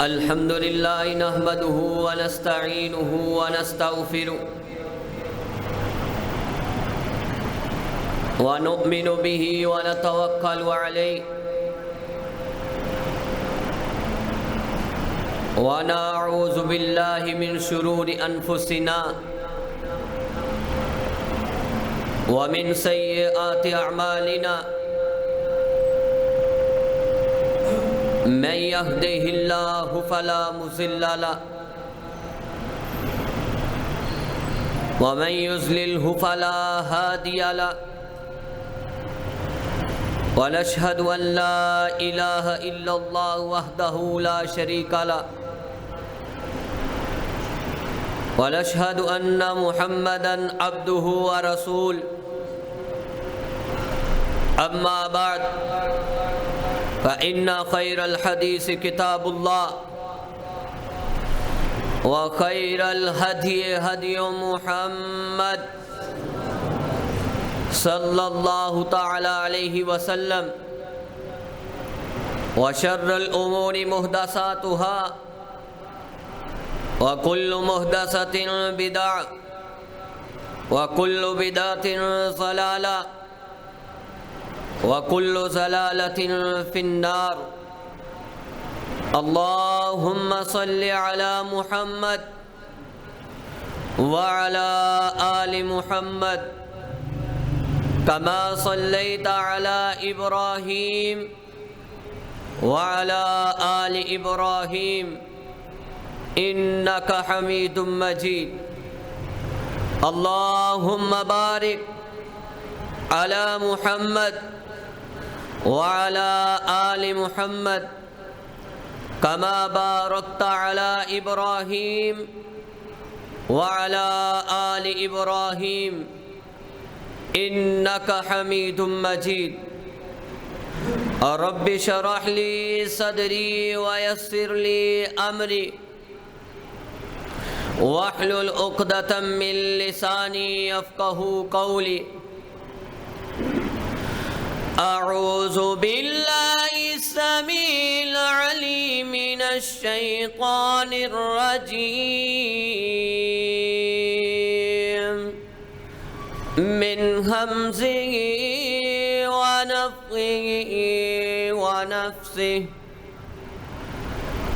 الحمد لله نحمده ونستعينه ونستغفره ونؤمن به ونتوكل عليه ونعوذ بالله من شرور أنفسنا ومن سيئات أعمالنا من يهده الله فلا مضل له ومن يضلل فلا هادي له ونشهد أن لا إله إلا الله وحده لا شريك له ونشهد أن محمدًا عبده ورسوله أما بعد فإن خير الحديث كتاب الله وخير الهدي هدي محمد صلى الله تعالى عليه وسلم وشر الأمور محدثاتها وكل محدثة بدعة وكل بدعة ضلالة وكل ضلالة في النار اللهم صل على محمد وعلى آل محمد كما صليت على إبراهيم وعلى آل إبراهيم إنك حميد مجيد اللهم بارك على محمد وعلى آل محمد كما باركت على إبراهيم وعلى آل إبراهيم إنك حميد مجيد رب اشرح لي صدري ويسر لي أمري واحلل عقدة من لساني يفقهوا قولي أعوذ بالله السميع العليم من الشيطان الرجيم من همزه ونفخه ونفسه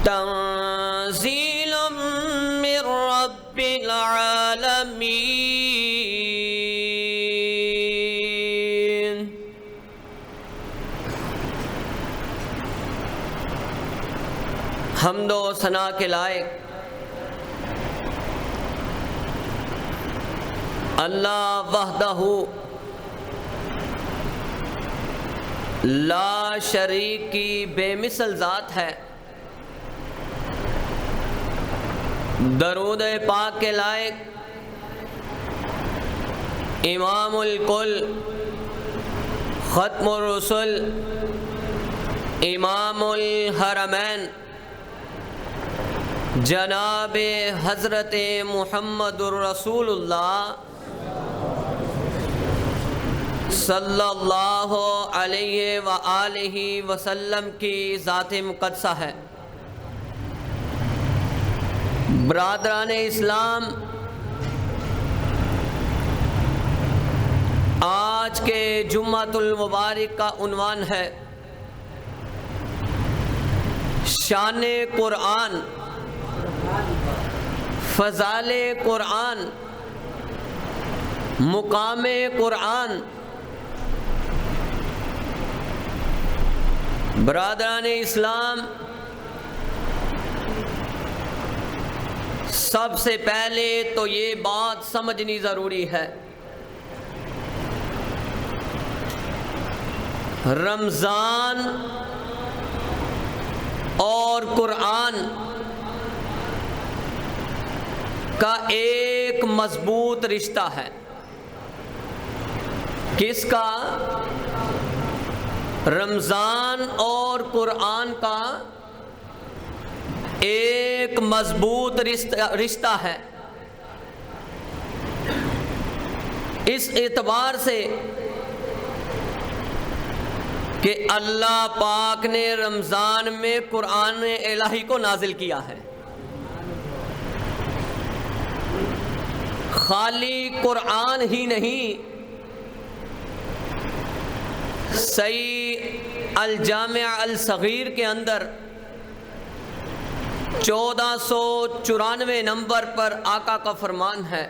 تنزيل من رب العالمين حمد و ثنا کے لائق اللہ وحدہ لا شریک کی بے مثل ذات ہے درود پاک کے لائق امام الکل ختم الرسل امام الحرمین جناب حضرت محمد الرسول اللہ صلی اللہ علیہ وآلہ وسلم کی ذات مقدسہ ہے برادران اسلام آج کے جمعۃ المبارک کا عنوان ہے شان قرآن فضائل قرآن مقام قرآن برادران اسلام سب سے پہلے تو یہ بات سمجھنی ضروری ہے رمضان اور قرآن کا ایک مضبوط رشتہ ہے کس کا رمضان اور قرآن کا ایک مضبوط رشتہ ہے اس اعتبار سے کہ اللہ پاک نے رمضان میں قرآن الہی کو نازل کیا ہے۔ خالی قرآن ہی نہیں، صحیح الجامع الصغیر کے اندر 1494 نمبر پر آقا کا فرمان ہے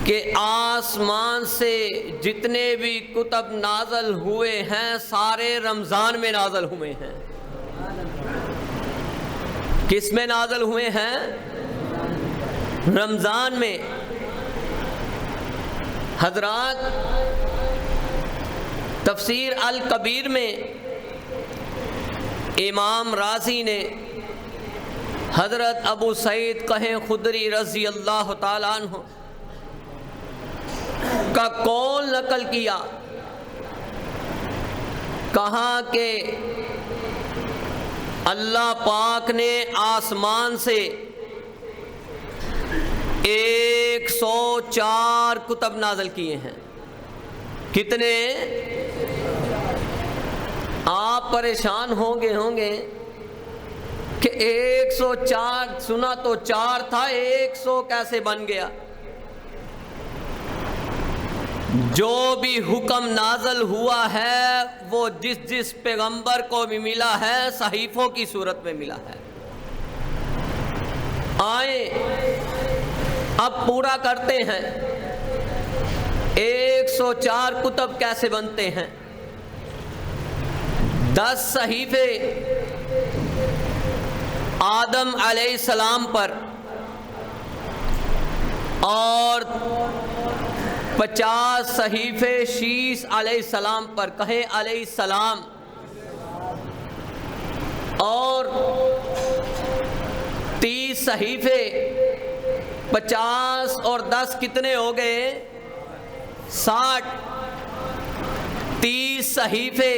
کہ آسمان سے جتنے بھی کتب نازل ہوئے ہیں سارے رمضان میں نازل ہوئے ہیں۔ کس میں نازل ہوئے ہیں؟ رمضان میں۔ حضرات تفسیر الکبیر میں امام رازی نے حضرت ابو سعید کہیں خدری رضی اللہ تعالیٰ عنہ کا قول نقل کیا، کہا کہ اللہ پاک نے آسمان سے 104 کتب نازل کیے ہیں۔ کتنے؟ آپ پریشان ہوں گے کہ 104 سنا تو 4 تھا، 100 کیسے بن گیا؟ جو بھی حکم نازل ہوا ہے وہ جس پیغمبر کو بھی ملا ہے صحیفوں کی صورت میں ملا ہے۔ آئیں اب پورا کرتے ہیں۔ 104 کتب کیسے بنتے ہیں؟ 10 صحیفے آدم علیہ السلام پر اور 50 صحیفے شیس علیہ السلام پر، کہیں علیہ السلام، اور 30 صحیفے 50 اور 10 کتنے ہو گئے؟ 60۔ 30 صحیفے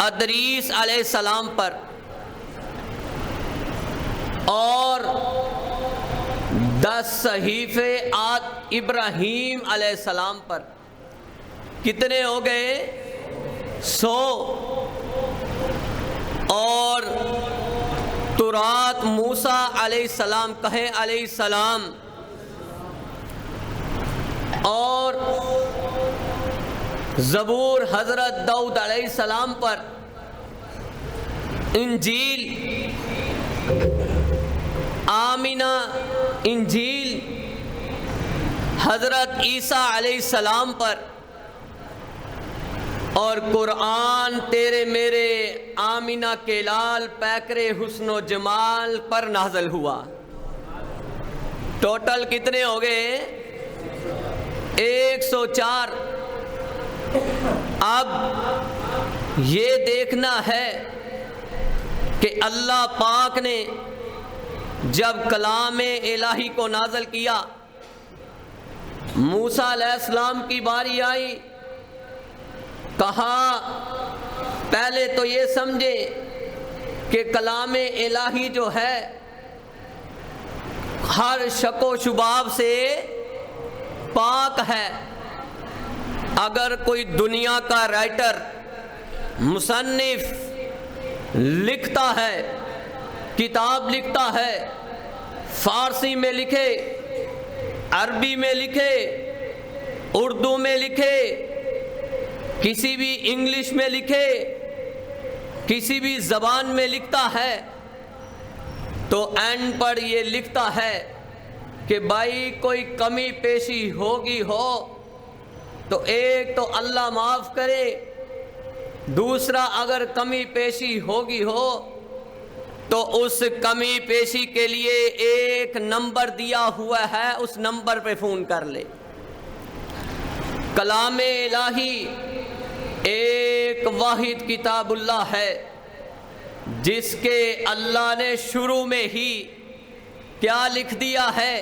ادریس علیہ السلام پر اور 10 صحیفے ابراہیم علیہ السلام پر، کتنے ہو گئے؟ 100۔ اور تورات موسیٰ علیہ السلام، کہیں علیہ السلام، اور زبور حضرت داؤد علیہ السلام پر، انجیل آمینہ، انجیل حضرت عیسیٰ علیہ السلام پر، اور قرآن تیرے میرے آمینہ کے لال پیکر حسن و جمال پر نازل ہوا۔ ٹوٹل کتنے ہو گئے؟ 104۔ اب یہ دیکھنا ہے کہ اللہ پاک نے جب کلام الہی کو نازل کیا، موسیٰ علیہ السلام کی باری آئی، کہا پہلے تو یہ سمجھے کہ کلام الہی جو ہے ہر شک و شباب سے پاک ہے۔ اگر کوئی دنیا کا رائٹر، مصنف لکھتا ہے، کتاب لکھتا ہے، فارسی میں لکھے، عربی میں لکھے، اردو میں لکھے، کسی بھی انگلش میں لکھے، کسی بھی زبان میں لکھتا ہے، تو اینڈ پر یہ لکھتا ہے کہ بھائی کوئی کمی پیشی ہوگی ہو تو ایک تو اللہ معاف کرے، دوسرا اگر کمی پیشی ہوگی ہو تو اس کمی پیشی کے لیے ایک نمبر دیا ہوا ہے، اس نمبر پہ فون کر لے۔ کلام الہی ایک واحد کتاب اللہ ہے جس کے اللہ نے شروع میں ہی کیا لکھ دیا ہے؟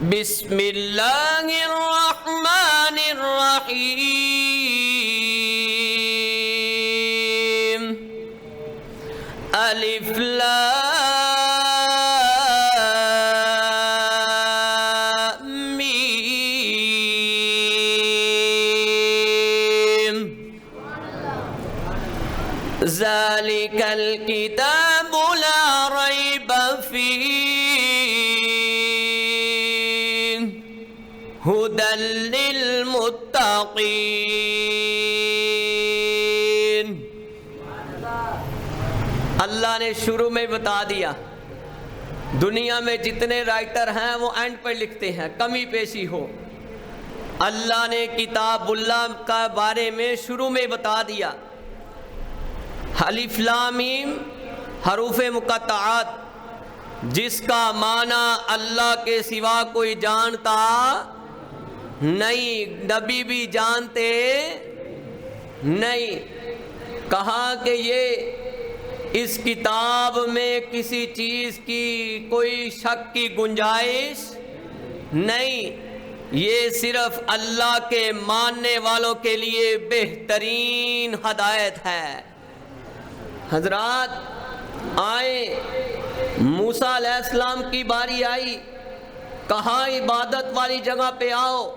بسم اللہ الرحمن الرحیم، الف لام میم، ذالک الکتاب لا ریب فیہ ھدی للمتقین۔ اللہ نے شروع میں بتا دیا، دنیا میں جتنے رائٹر ہیں وہ اینڈ پر لکھتے ہیں، کمی پیشی ہو۔ اللہ نے کتاب اللہ کا بارے میں شروع میں بتا دیا، الف لام میم حروف مقطعات، جس کا معنی اللہ کے سوا کوئی جانتا نہیں، نبی بھی جانتے نہیں۔ کہا کہ یہ اس کتاب میں کسی چیز کی کوئی شک کی گنجائش نہیں، یہ صرف اللہ کے ماننے والوں کے لیے بہترین ہدایت ہے۔ حضرات آئیں، موسیٰ علیہ السلام کی باری آئی، کہا عبادت والی جگہ پہ آؤ۔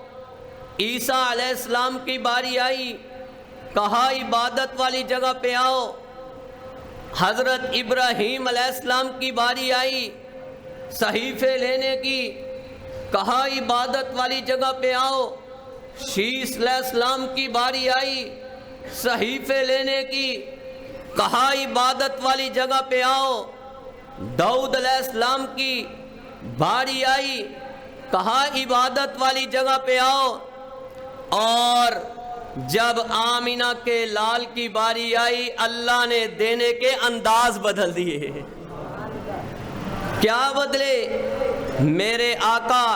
عیسیٰ علیہ السلام کی باری آئی، کہا عبادت والی جگہ پہ آؤ۔ حضرت ابراہیم علیہ السلام کی باری آئی صحیفے لینے کی، کہا عبادت والی جگہ پہ آؤ۔ شیس علیہ السلام کی باری آئی صحیفے لینے کی، کہا عبادت والی جگہ پہ آؤ۔ داؤد علیہ السلام کی باری آئی، کہا عبادت والی جگہ پہ آؤ۔ اور جب آمینہ کے لال کی باری آئی، اللہ نے دینے کے انداز بدل دیے۔ کیا بدلے؟ میرے آقا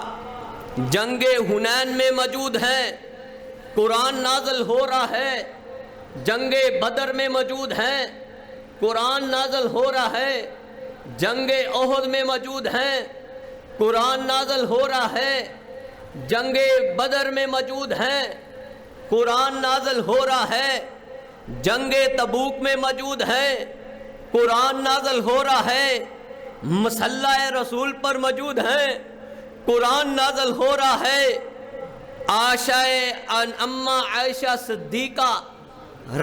جنگ حنین میں موجود ہیں، قرآن نازل ہو رہا ہے۔ جنگ بدر میں موجود ہیں، قرآن نازل ہو رہا ہے۔ جنگ احد میں موجود ہیں، قرآن نازل ہو رہا ہے۔ جنگ بدر میں موجود ہیں، قرآن نازل ہو رہا ہے۔ جنگ تبوک میں موجود ہیں، قرآن نازل ہو رہا ہے۔ مسلح رسول پر موجود ہیں، قرآن نازل ہو رہا ہے۔ اماں عائشہ صدیقہ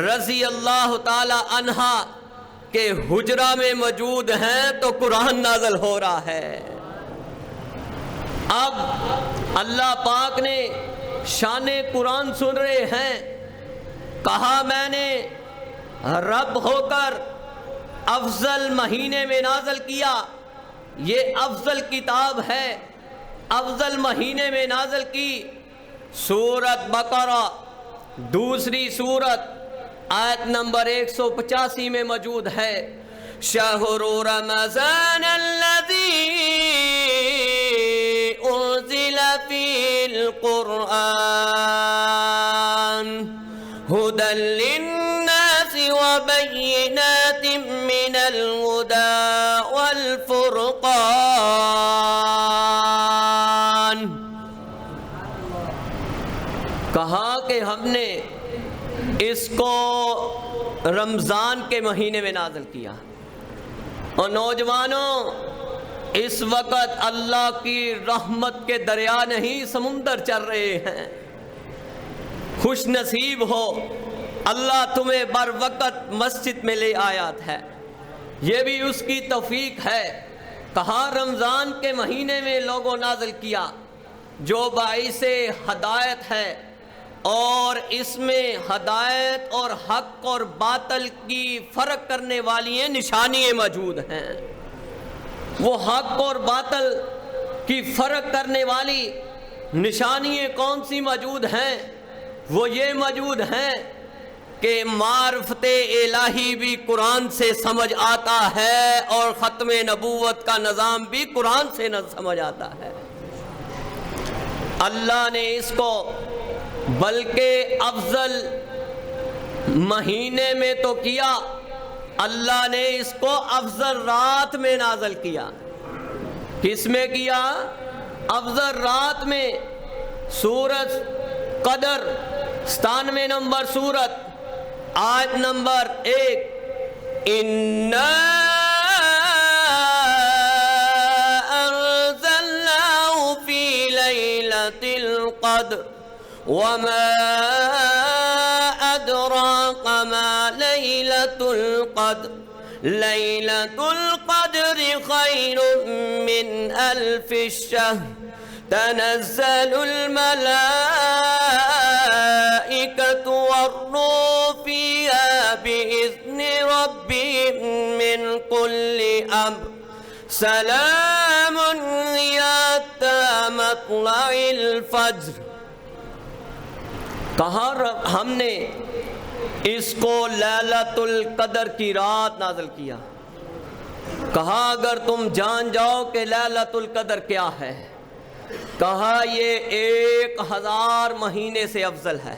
رضی اللہ تعالی عنہا کے حجرہ میں موجود ہیں تو قرآن نازل ہو رہا ہے۔ اب اللہ پاک نے شان قرآن سن رہے ہیں، کہا میں نے رب ہو کر افضل مہینے میں نازل کیا، یہ افضل کتاب ہے، افضل مہینے میں نازل کی۔ سورۃ بقرہ دوسری سورت آیت نمبر 185 میں موجود ہے، شہر رمضان الذی انزل فیہ القرآن ھدی للناس وبینات من الہدی والفرقان۔ کہا کہ ہم نے اس کو رمضان کے مہینے میں نازل کیا۔ اور نوجوانوں، اس وقت اللہ کی رحمت کے دریا نہیں سمندر چل رہے ہیں۔ خوش نصیب ہو، اللہ تمہیں بر وقت مسجد میں لے آیا ہے، یہ بھی اس کی توفیق ہے۔ کہا رمضان کے مہینے میں لوگوں نازل کیا، جو باعث ہدایت ہے، اور اس میں ہدایت اور حق اور باطل کی فرق کرنے والی نشانیاں موجود ہیں۔ وہ حق اور باطل کی فرق کرنے والی نشانیاں کون سی موجود ہیں؟ وہ یہ موجود ہیں کہ معرفت الہی بھی قرآن سے سمجھ آتا ہے، اور ختم نبوت کا نظام بھی قرآن سے سمجھ آتا ہے۔ اللہ نے اس کو بلکہ افضل مہینے میں تو کیا، اللہ نے اس کو افضل رات میں نازل کیا۔ کس میں کیا؟ افضل رات میں۔ سورۃ قدر 97 نمبر سورت آیت نمبر 1، اِنَّا أَنزَلْنَاهُ فِي لَيْلَةِ الْقَدْرِ وَمَا أَدْرَاكَ مَا لَيْلَةُ ليلة القدر خير من 1000 شهر تنزل الملائكة والروح فيها بإذن ربهم من كل أمر سلام هي حتى مطلع الفجر. کہا ہم نے اس کو لیلۃ القدر کی رات نازل کیا. کہا اگر تم جان جاؤ کہ لیلۃ القدر کیا ہے، کہا یہ 1000 مہینے سے افضل ہے.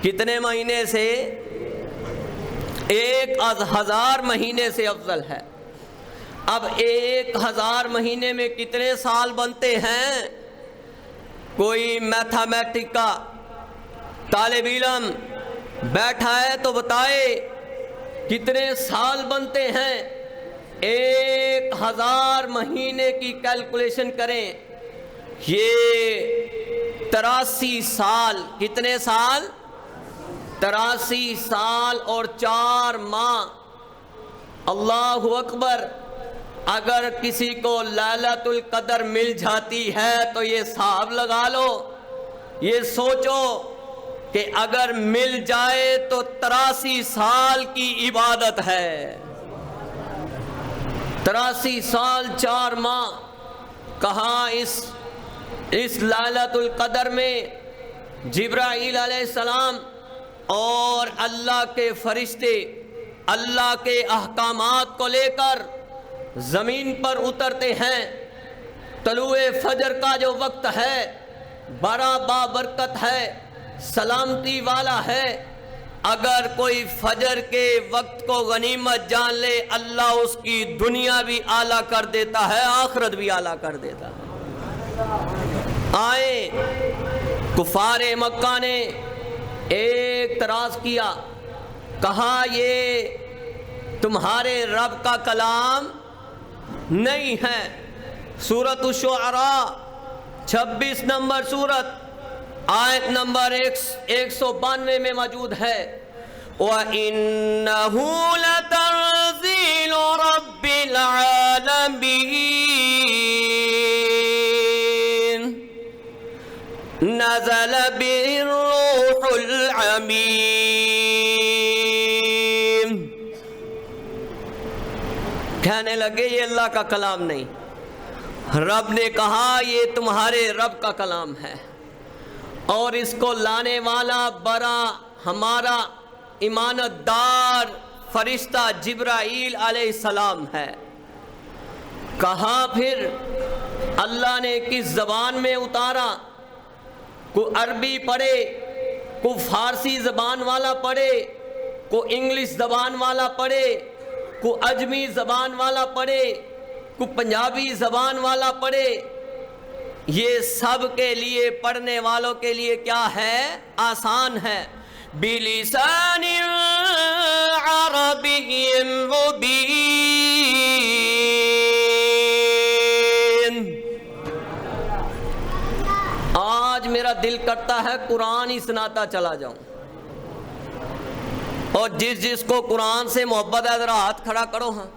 کتنے مہینے سے؟ 1000 مہینے سے افضل ہے. اب 1000 مہینے میں کتنے سال بنتے ہیں؟ کوئی میتھمیٹک کا طالب علم بیٹھا ہے تو بتائے کتنے سال بنتے ہیں؟ 1000 مہینے کی کیلکولیشن کریں، یہ 83 سال. کتنے سال؟ 83 سال اور 4 ماہ. اللہ اکبر. اگر کسی کو لیلۃ القدر مل جاتی ہے تو یہ حساب لگا لو، یہ سوچو کہ اگر مل جائے تو 83 سال کی عبادت ہے. 83 سال 4 ماہ. کہاں اس لیلۃ القدر میں جبرائیل علیہ السلام اور اللہ کے فرشتے اللہ کے احکامات کو لے کر زمین پر اترتے ہیں. طلوع فجر کا جو وقت ہے بڑا بابرکت ہے، سلامتی والا ہے. اگر کوئی فجر کے وقت کو غنیمت جان لے، اللہ اس کی دنیا بھی اعلیٰ کر دیتا ہے، آخرت بھی اعلیٰ کر دیتا ہے. آئے کفار مکہ نے ایک اعتراض کیا، کہا یہ تمہارے رب کا کلام نہیں ہے. سورۃ الشعراء 26 نمبر سورت آیت نمبر 192 میں موجود ہے. وَإِنَّهُ لَتَنزِيلُ رَبِّ الْعَالَمِينَ نَزَلَ بِهِ الرُّوحُ الْأَمِينُ. کہنے لگے یہ اللہ کا کلام نہیں. رب نے کہا یہ تمہارے رب کا کلام ہے، اور اس کو لانے والا برا ہمارا امانت دار فرشتہ جبرائیل علیہ السلام ہے. کہا پھر اللہ نے کس زبان میں اتارا؟ کوئی عربی پڑھے، کوئی فارسی زبان والا پڑھے، کوئی انگلش زبان والا پڑھے، کوئی اجمی زبان والا پڑھے، کوئی پنجابی زبان والا پڑھے. یہ سب کے لیے، پڑھنے والوں کے لیے کیا ہے؟ آسان ہے. بِلِسَانٍ عَرَبِيٍّ مُبِينٍ. آج میرا دل کرتا ہے قرآن ہی سناتا چلا جاؤں، اور جس کو قرآن سے محبت ہے ذرا ہاتھ کھڑا کرو. ہاں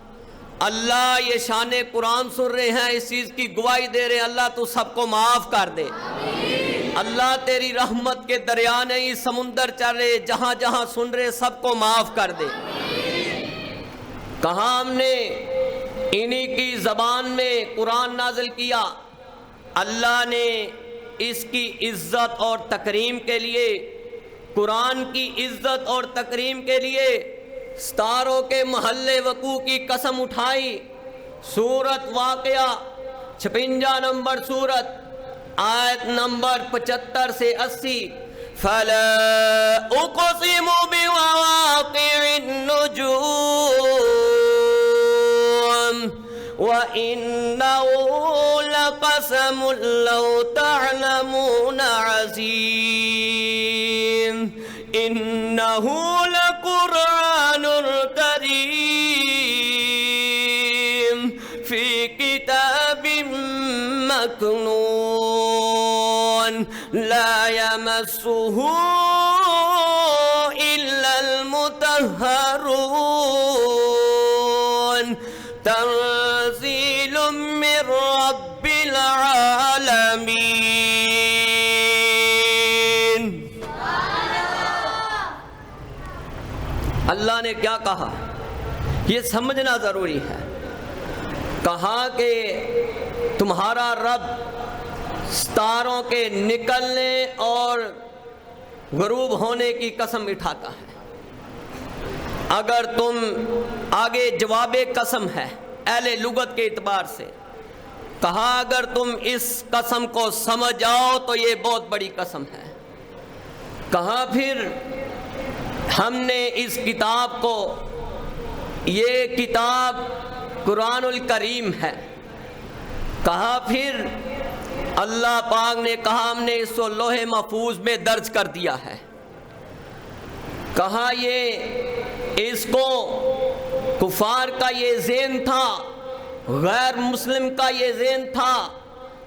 اللہ یہ شان قرآن سن رہے ہیں، اس چیز کی گواہی دے رہے ہیں اللہ تو سب کو معاف کر دے. اللہ تیری رحمت کے دریا نہیں سمندر چل رہے، جہاں جہاں سن رہے سب کو معاف کر دے. کہاں ہم نے انہی کی زبان میں قرآن نازل کیا. اللہ نے اس کی عزت اور تکریم کے لیے، قرآن کی عزت اور تکریم کے لیے ستاروں کے محلے وقوع کی قسم اٹھائی. سورت واقعہ 56 نمبر سورت آیت نمبر 75 سے 80. فَلَا أُقْسِمُ بِمَوَاقِعِ النُّجُومِ وَإِنَّهُ لَقَسَمٌ لَوْ تَعْلَمُونَ عَظِيمٌ. إِنَّهُ لَقُرْآنٌ كَرِيمٌ فِي كِتَابٍ مَّكْنُونٍ لَا يَمَسُّهُ إِلَّا الْمُطَهَّرُونَ تنزیل من رب العالمین۔ اللہ نے کیا کہا یہ سمجھنا ضروری ہے۔ کہا کہ تمہارا رب ستاروں کے نکلنے اور غروب ہونے کی قسم اٹھاتا ہے۔ اگر تم آگے جواب قسم ہے اہل لغت کے اعتبار سے، کہا اگر تم اس قسم کو سمجھ جاؤ تو یہ بہت بڑی قسم ہے۔ کہا پھر ہم نے اس کتاب کو، یہ کتاب قرآن الکریم ہے۔ کہا پھر اللہ پاک نے کہا ہم نے اس کو لوح محفوظ میں درج کر دیا ہے۔ کہا یہ اس کو کفار کا یہ ذہن تھا، غیر مسلم کا یہ ذہن تھا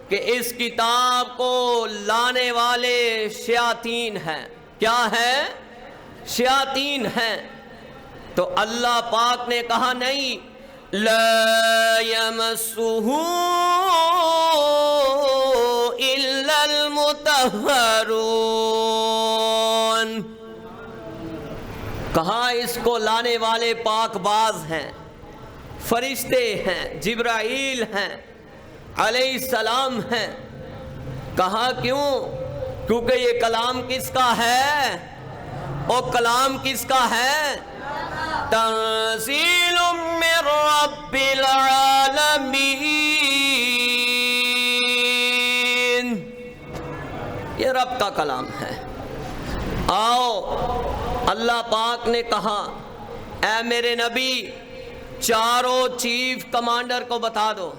کہ اس کتاب کو لانے والے شیاطین ہیں۔ کیا ہے؟ شیاطین ہیں۔ تو اللہ پاک نے کہا نہیں، لا یمسہ الا المطہرون۔ کہا اس کو لانے والے پاک باز ہیں، فرشتے ہیں، جبرائیل ہیں، علیہ السلام ہیں۔ کہا کیوں؟ کیونکہ یہ کلام کس کا ہے؟ اور کلام کس کا ہے؟ تنزیل من رب العالمین، یہ رب کا کلام ہے۔ آؤ اللہ پاک نے کہا اے میرے نبی چاروں چیف کمانڈر کو بتا دو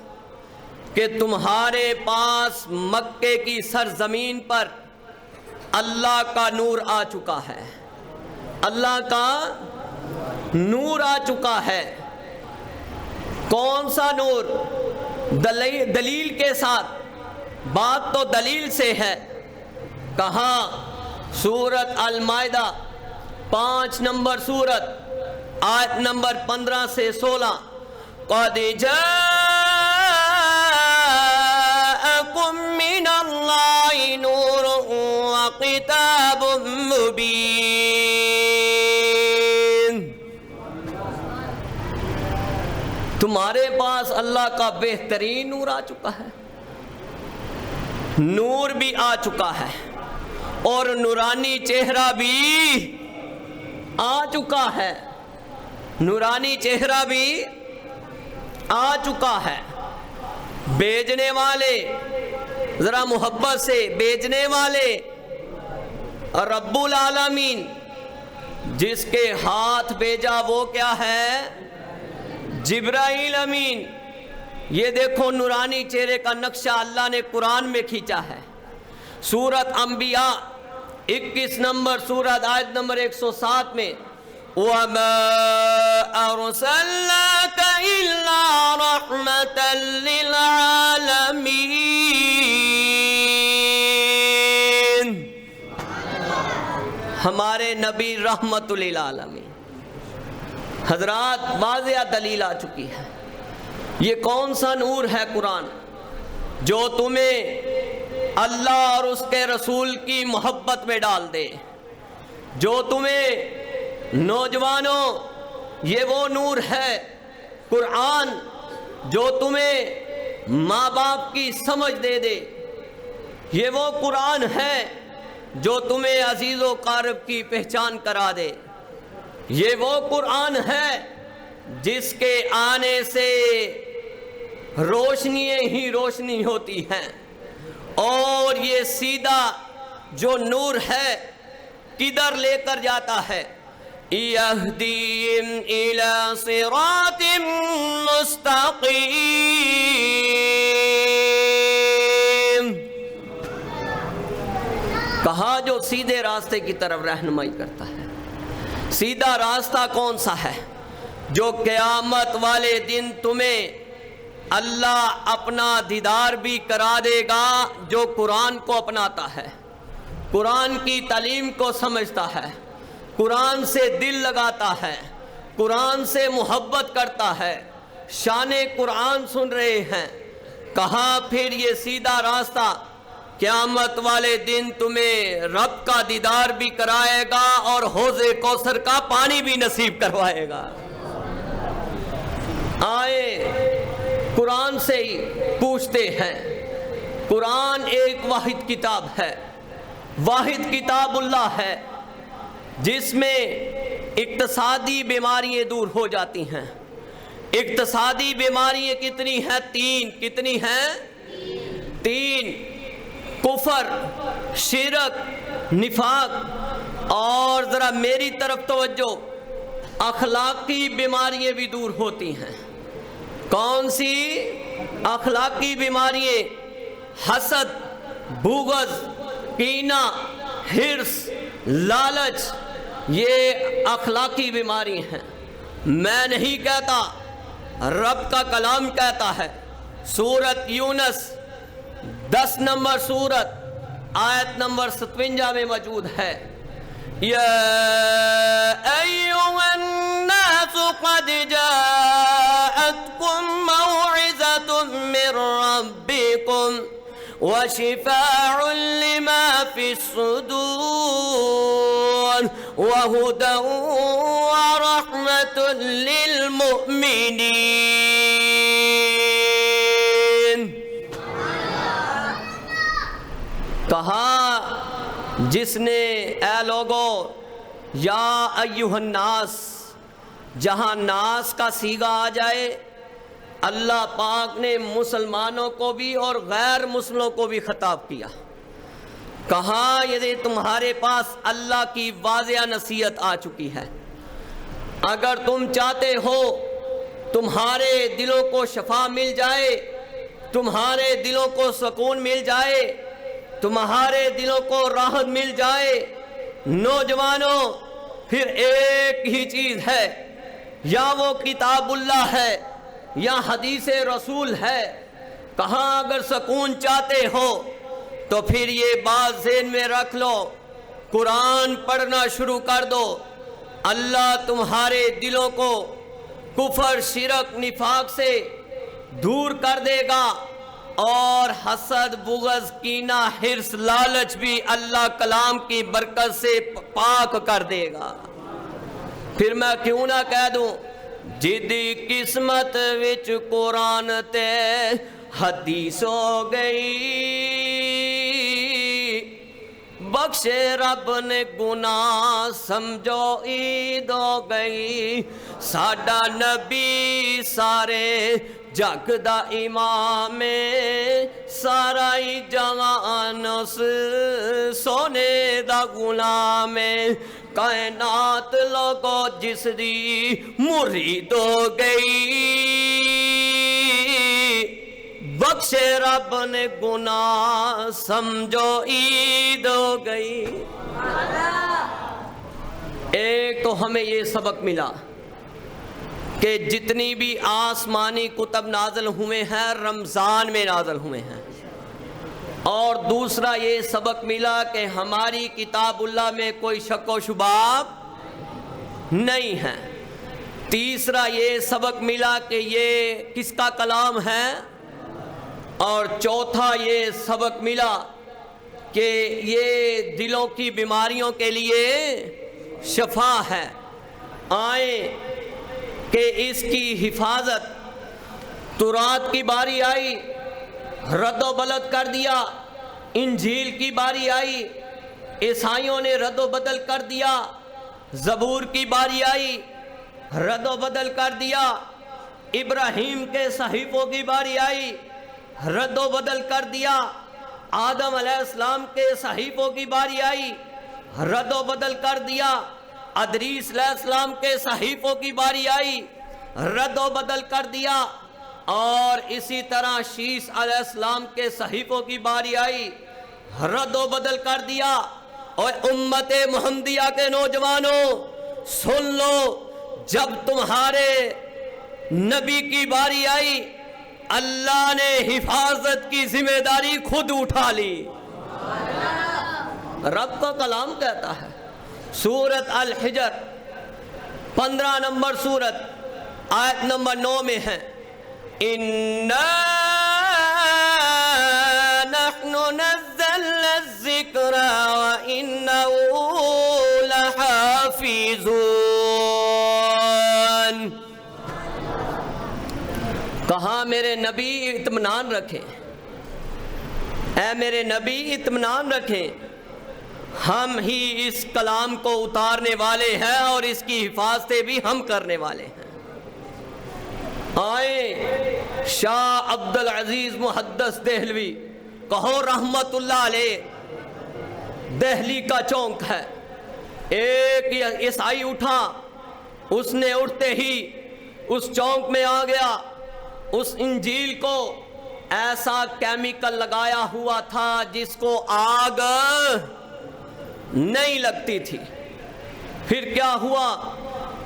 کہ تمہارے پاس مکے کی سرزمین پر اللہ کا نور آ چکا ہے، اللہ کا نور آ چکا ہے۔ کون سا نور؟ دلیل کے ساتھ، بات تو دلیل سے ہے۔ کہا سورت المائدہ 5 نمبر سورت آیت نمبر 15 سے 16، قَدْ جَاءَكُم مِّنَ اللَّهِ نُورٌ وَكِتَابٌ مُّبِينٌ۔ تمہارے پاس اللہ کا بہترین نور آ چکا ہے، نور بھی آ چکا ہے اور نورانی چہرہ بھی آ چکا ہے، نورانی چہرہ بھی آ چکا ہے۔ بیچنے والے، ذرا محبت سے، بیچنے والے رب العالمین جس کے ہاتھ بھیجا وہ کیا ہے؟ جبرائیل امین۔ یہ دیکھو نورانی چہرے کا نقشہ اللہ نے قرآن میں کھینچا ہے۔ سورت انبیاء 21 نمبر سورت آیت نمبر 107 میں، وَمَا أَرْسَلْنَاكَ إِلَّا رَحْمَةً لِّلْعَالَمِينَ۔ ہمارے نبی رحمت للعالمین۔ حضرات واضح دلیل آ چکی ہے۔ یہ کون سا نور ہے قرآن جو تمہیں اللہ اور اس کے رسول کی محبت میں ڈال دے، جو تمہیں نوجوانوں، یہ وہ نور ہے قرآن جو تمہیں ماں باپ کی سمجھ دے دے، یہ وہ قرآن ہے جو تمہیں عزیز و قارب کی پہچان کرا دے، یہ وہ قرآن ہے جس کے آنے سے روشنیاں ہی روشنی ہوتی ہیں۔ اور یہ سیدھا جو نور ہے کدھر لے کر جاتا ہے؟ یہدیم الی صراط مستقیم۔ کہا جو سیدھے راستے کی طرف رہنمائی کرتا ہے۔ سیدھا راستہ کون سا ہے؟ جو قیامت والے دن تمہیں اللہ اپنا دیدار بھی کرا دے گا، جو قرآن کو اپناتا ہے، قرآن کی تعلیم کو سمجھتا ہے، قرآن سے دل لگاتا ہے، قرآن سے محبت کرتا ہے، شان قرآن سن رہے ہیں۔ کہا پھر یہ سیدھا راستہ قیامت والے دن تمہیں رب کا دیدار بھی کرائے گا اور حوض کوثر کا پانی بھی نصیب کروائے گا۔ آئے قرآن سے ہی پوچھتے ہیں۔ قرآن ایک واحد کتاب ہے، واحد کتاب اللہ ہے، جس میں اقتصادی بیماریاں دور ہو جاتی ہیں۔ اقتصادی بیماریاں کتنی ہیں؟ تین۔ کتنی ہیں؟ تین۔ کفر، شرک، نفاق، اور ذرا میری طرف توجہ، اخلاقی بیماریاں بھی دور ہوتی ہیں۔ کون سی اخلاقی بیماریاں؟ حسد، بغض، کینہ، حرص، لالچ، یہ اخلاقی بیماری ہیں۔ میں نہیں کہتا، رب کا کلام کہتا ہے۔ سورت یونس 10 نمبر سورت آیت نمبر 57 میں موجود ہے۔ یا ایھا الناس قد جاءتکم موعظۃ من ربکم وشفاء لما في الصدور وهدى ورحمة للمؤمنين۔ کہا جس نے اے لوگو، یا ایھا الناس، جہاں ناس کا صیغہ آ جائے اللہ پاک نے مسلمانوں کو بھی اور غیر مسلموں کو بھی خطاب کیا۔ کہا یہ تمہارے پاس اللہ کی واضح نصیحت آ چکی ہے۔ اگر تم چاہتے ہو تمہارے دلوں کو شفا مل جائے، تمہارے دلوں کو سکون مل جائے، تمہارے دلوں کو راحت مل جائے، نوجوانوں، پھر ایک ہی چیز ہے، یا وہ کتاب اللہ ہے یا حدیث رسول ہے۔ کہاں اگر سکون چاہتے ہو تو پھر یہ بات ذہن میں رکھ لو، قرآن پڑھنا شروع کر دو، اللہ تمہارے دلوں کو کفر، شرک، نفاق سے دور کر دے گا، اور حسد، بغض، کینہ، حرص، لالچ بھی اللہ کلام کی برکت سے پاک کر دے گا۔ پھر میں کیوں نہ کہہ دوں، جدی قسمت وچ قرآن تے حدیث ہو گئی، بخشے رب نے گناہ سمجھو عید ہو گئی۔ ساڈا نبی سارے جگ دا امام، سارا ہی جہان اس سونے دا غلام، کائنات لوگو جس دی مرید ہو گئی، بخشے رب نے گناہ سمجھو عید ہو گئی۔ ایک تو ہمیں یہ سبق ملا کہ جتنی بھی آسمانی کتب نازل ہوئے ہیں رمضان میں نازل ہوئے ہیں، اور دوسرا یہ سبق ملا کہ ہماری کتاب اللہ میں کوئی شک و شبہ نہیں ہے۔ تیسرا یہ سبق ملا کہ یہ کس کا کلام ہے، اور چوتھا یہ سبق ملا کہ یہ دلوں کی بیماریوں کے لیے شفا ہے۔ آئیں کہ اس کی حفاظت، تورات کی باری آئی، رد و بدل کر دیا، انجیل کی باری آئی، عیسائیوں نے رد و بدل کر دیا، زبور کی باری آئی، رد و بدل کر دیا، ابراہیم کے صحیفوں کی باری آئی، رد و بدل کر دیا، آدم علیہ السلام کے صحیفوں کی باری آئی، رد و بدل کر دیا، ادریس علیہ السلام کے صحیفوں کی باری آئی، رد و بدل کر دیا، اور اسی طرح شیس علیہ السلام کے صحیفوں کی باری آئی، رد و بدل کر دیا۔ اور امت محمدیہ کے نوجوانوں سن لو، جب تمہارے نبی کی باری آئی اللہ نے حفاظت کی ذمہ داری خود اٹھا لی۔ رب کا کلام کہتا ہے، سورت الحجر 15 نمبر سورت آیت نمبر 9 میں ہے، اِنَّا نَحْنُ نَزَّلْنَا الذِّكْرَ وَإِنَّهُ لَحَافِظُونَ۔ کہا میرے نبی اطمینان رکھیں، اے میرے نبی اطمینان رکھیں، ہم ہی اس کلام کو اتارنے والے ہیں اور اس کی حفاظتیں بھی ہم کرنے والے ہیں۔ آئیں شاہ عبدالعزیز محدث دہلوی، کہو رحمت اللہ علیہ، دہلی کا چونک ہے، ایک عیسائی اٹھا، اس نے اٹھتے ہی اس چونک میں آ گیا، اس انجیل کو ایسا کیمیکل لگایا ہوا تھا جس کو آگ نہیں لگتی تھی۔ پھر کیا ہوا؟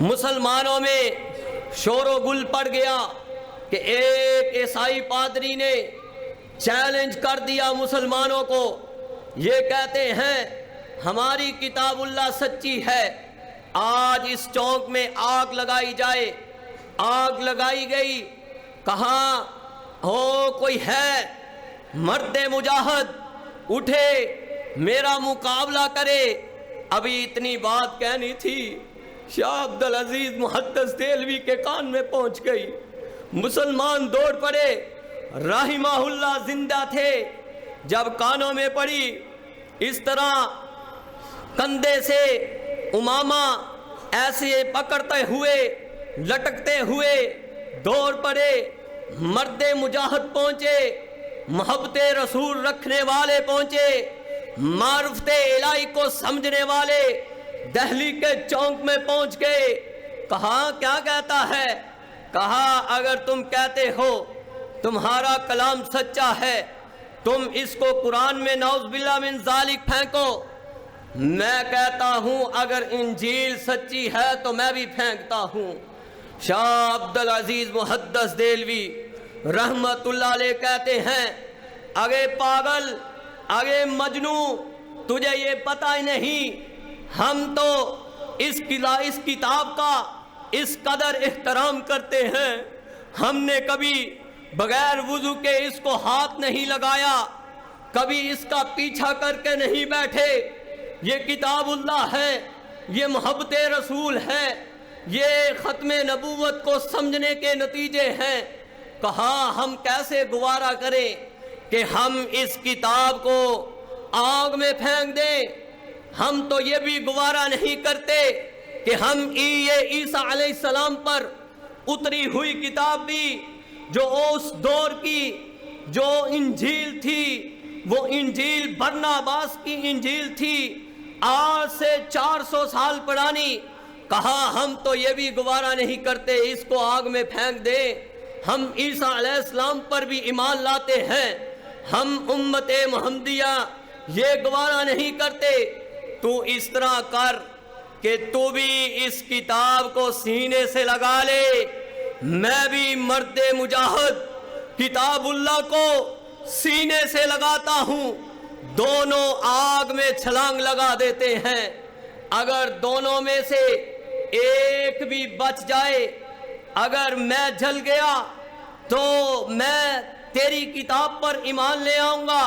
مسلمانوں میں شور و گل پڑ گیا کہ ایک عیسائی پادری نے چیلنج کر دیا مسلمانوں کو، یہ کہتے ہیں ہماری کتاب اللہ سچی ہے، آج اس چونک میں آگ لگائی جائے۔ آگ لگائی گئی، کہاں ہو کوئی ہے مرد مجاہد اٹھے میرا مقابلہ کرے؟ ابھی اتنی بات کہنی تھی، شاہ عبدالعزیز محدث دہلوی کے کان میں پہنچ گئی، مسلمان دوڑ پڑے، رحمہ اللہ زندہ تھے، جب کانوں میں پڑی اس طرح کندھے سے امامہ ایسے پکڑتے ہوئے لٹکتے ہوئے دوڑ پڑے، مرد مجاہد پہنچے، محبت رسول رکھنے والے پہنچے، معرفت الہی کو سمجھنے والے دہلی کے چونک میں پہنچ گئے۔ کہا کیا کہتا ہے؟ کہا اگر تم کہتے ہو تمہارا کلام سچا ہے، تم اس کو قرآن میں نعوذ باللہ من ذالک پھینکو، میں کہتا ہوں اگر انجیل سچی ہے تو میں بھی پھینکتا ہوں۔ شاہ عبدالعزیز محدث دہلوی رحمت اللہ علیہ کہتے ہیں اگے پاگل، اگے مجنوں، تجھے یہ پتہ ہی نہیں، ہم تو اس کتاب کا اس قدر احترام کرتے ہیں، ہم نے کبھی بغیر وضو کے اس کو ہاتھ نہیں لگایا، کبھی اس کا پیچھا کر کے نہیں بیٹھے، یہ کتاب اللہ ہے، یہ محبت رسول ہے، یہ ختم نبوت کو سمجھنے کے نتیجے ہیں۔ کہا ہم کیسے گوارا کریں کہ ہم اس کتاب کو آگ میں پھینک دیں؟ ہم تو یہ بھی گوارا نہیں کرتے کہ ہم یہ عیسیٰ علیہ السلام پر اتری ہوئی کتاب بھی، جو اس دور کی جو انجیل تھی، وہ انجیل برناباس کی انجیل تھی، آج سے 400 سال پرانی، کہا ہم تو یہ بھی گوارا نہیں کرتے اس کو آگ میں پھینک دیں۔ ہم عیسیٰ علیہ السلام پر بھی ایمان لاتے ہیں، ہم امت محمدیہ یہ گوارا نہیں کرتے۔ تو اس طرح کر کہ تو بھی اس کتاب کو سینے سے لگا لے، میں بھی مرد مجاہد کتاب اللہ کو سینے سے لگاتا ہوں، دونوں آگ میں چھلانگ لگا دیتے ہیں۔ اگر دونوں میں سے ایک بھی بچ جائے، اگر میں جل گیا تو میں تیری کتاب پر ایمان لے آؤں گا،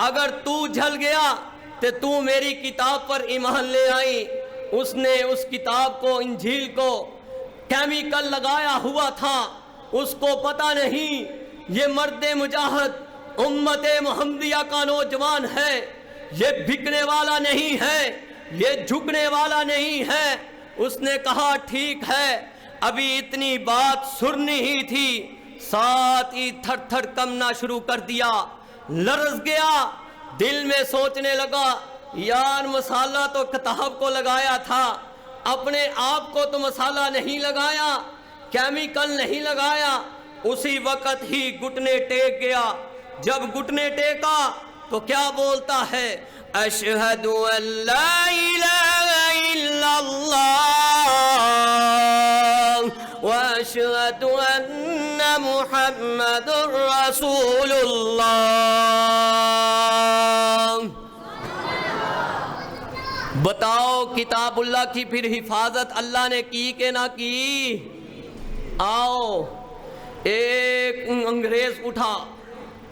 اگر تو جل گیا تو تو میری کتاب پر ایمان لے آئی۔ اس نے اس کتاب کو، انجیل کو کیمیکل لگایا ہوا تھا، اس کو پتہ نہیں یہ مرد مجاہد امت محمدیہ کا نوجوان ہے، یہ بکنے والا نہیں ہے، یہ جھکنے والا نہیں ہے۔ اس نے کہا ٹھیک ہے، ابھی اتنی بات سننی ہی تھی، ساتھ ہی تھر تھر کمنا شروع کر دیا، لرز گیا، دل میں سوچنے لگا یار مسالہ تو کتاب کو لگایا تھا، اپنے آپ کو تو مسالہ نہیں لگایا، کیمیکل نہیں لگایا۔ اسی وقت ہی گھٹنے ٹیک گیا، جب گھٹنے ٹیکا تو کیا بولتا ہے؟ اشہد ان لا الہ الا اللہ واشہد ان محمد رسول اللہ۔ بتاؤ کتاب اللہ کی پھر حفاظت اللہ نے کی کہ نہ کی؟ آؤ ایک ایک انگریز اٹھا،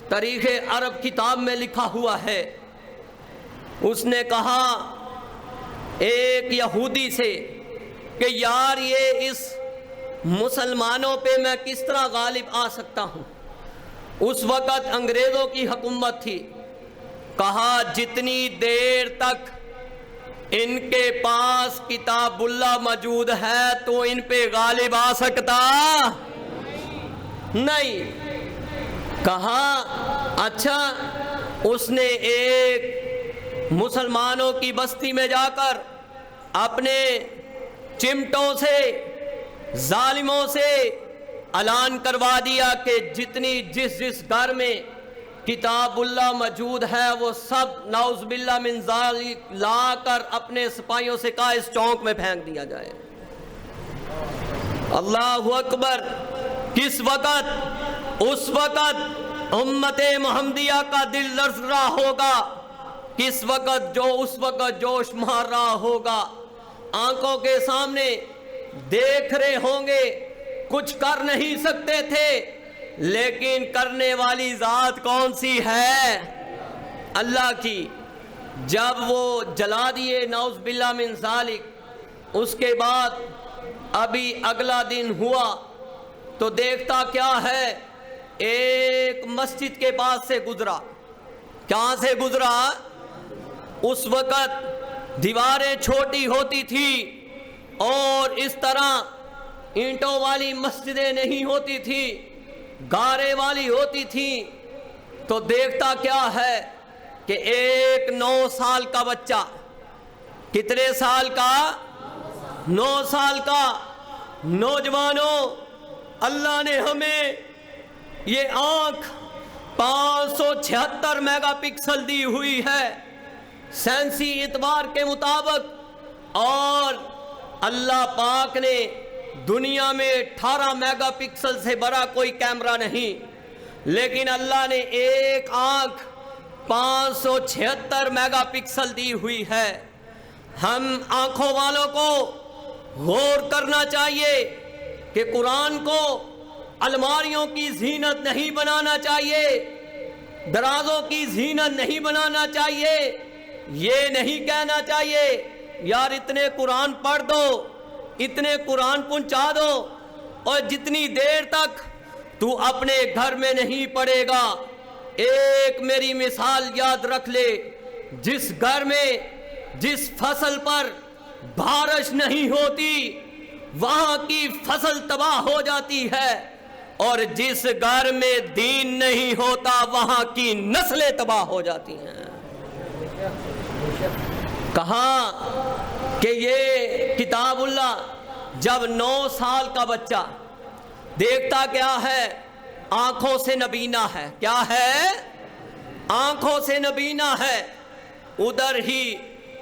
تاریخ عرب کتاب میں لکھا ہوا ہے، اس نے کہا ایک یہودی سے کہ یار یہ اس مسلمانوں پہ میں کس طرح غالب آ سکتا ہوں۔ اس وقت انگریزوں کی حکومت تھی۔ کہا جتنی دیر تک ان کے پاس کتاب اللہ موجود ہے تو ان پہ غالب آ سکتا نہیں۔ کہا اچھا، اس نے ایک مسلمانوں کی بستی میں جا کر اپنے چمٹوں سے، ظالموں سے اعلان کروا دیا کہ جس گھر میں کتاب اللہ موجود ہے وہ سب نعوذ باللہ من ذالک لا کر اپنے سپاہیوں سے کہا اس چونک میں پھینک دیا جائے۔ اللہ اکبر۔ کس وقت؟ اس وقت امت محمدیہ کا دل لرز رہا ہوگا، کس وقت؟ جو اس وقت جوش مار رہا ہوگا، آنکھوں کے سامنے دیکھ رہے ہوں گے، کچھ کر نہیں سکتے تھے، لیکن کرنے والی ذات کون سی ہے؟ اللہ کی۔ جب وہ جلا دیے نعوذ باللہ من ذالک، اس کے بعد ابھی اگلا دن ہوا تو دیکھتا کیا ہے، ایک مسجد کے پاس سے گزرا۔ کہاں سے گزرا؟ اس وقت دیواریں چھوٹی ہوتی تھی اور اس طرح اینٹوں والی مسجدیں نہیں ہوتی تھی، گارے والی ہوتی تھی۔ تو دیکھتا کیا ہے کہ ایک 9 سال کا بچہ، کتنے سال کا؟ 9 سال کا۔ نوجوانوں، اللہ نے ہمیں یہ آنکھ 576 میگا پکسل دی ہوئی ہے سائنسی اعتبار کے مطابق، اور اللہ پاک نے دنیا میں 18 میگا پکسل سے بڑا کوئی کیمرہ نہیں، لیکن اللہ نے ایک آنکھ 576 میگا پکسل دی ہوئی ہے۔ ہم آنکھوں والوں کو غور کرنا چاہیے کہ قرآن کو الماریوں کی زینت نہیں بنانا چاہیے، درازوں کی زینت نہیں بنانا چاہیے، یہ نہیں کہنا چاہیے یار اتنے قرآن پڑھ دو، اتنے قرآن پہنچا دو، اور جتنی دیر تک تو اپنے گھر میں نہیں پڑھے گا۔ ایک میری مثال یاد رکھ لے، جس گھر میں جس فصل پر بارش نہیں ہوتی وہاں کی فصل تباہ ہو جاتی ہے، اور جس گھر میں دین نہیں ہوتا وہاں کی نسلیں تباہ ہو جاتی ہیں۔ کہاں کہ یہ کتاب اللہ جب 9 سال کا بچہ دیکھتا کیا ہے، آنکھوں سے نبینا ہے۔ کیا ہے؟ آنکھوں سے نبینا ہے۔ ادھر ہی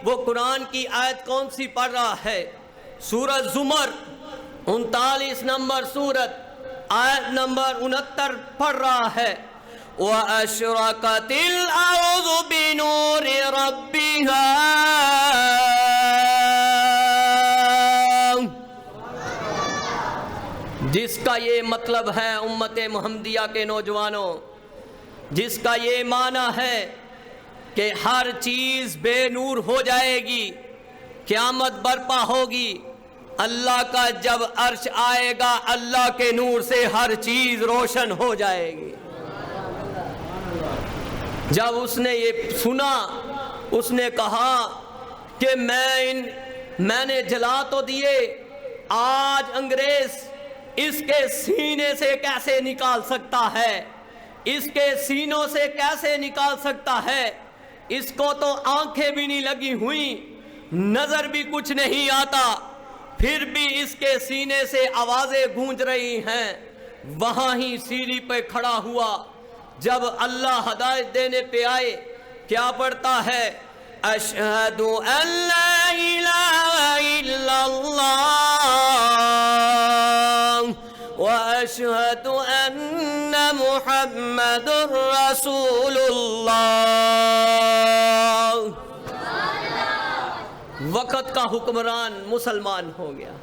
وہ قرآن کی آیت کون سی پڑھ رہا ہے؟ سورۃ زمر 39 نمبر سورت، آیت نمبر 69 پڑھ رہا ہے، وَأَشْرَقَتِ الْأَرْضُ بِنُورِ رَبِّهَا، جس کا یہ مطلب ہے امت محمدیہ کے نوجوانوں، جس کا یہ معنی ہے کہ ہر چیز بے نور ہو جائے گی، قیامت برپا ہوگی، اللہ کا جب عرش آئے گا اللہ کے نور سے ہر چیز روشن ہو جائے گی۔ جب اس نے یہ سنا، اس نے کہا کہ میں نے جلا تو دیے، آج انگریز اس کے سینے سے کیسے نکال سکتا ہے، اس کے سینوں سے کیسے نکال سکتا ہے؟ اس کو تو آنکھیں بھی نہیں لگی ہوئی، نظر بھی کچھ نہیں آتا، پھر بھی اس کے سینے سے آوازیں گونج رہی ہیں۔ وہاں ہی سیڑھی پہ کھڑا ہوا، جب اللہ ہدایت دینے پہ آئے کیا پڑھتا ہے؟ اشہد ان لا الہ الا اللہ واشہد ان محمد رسول اللہ۔ وقت کا حکمران مسلمان ہو گیا،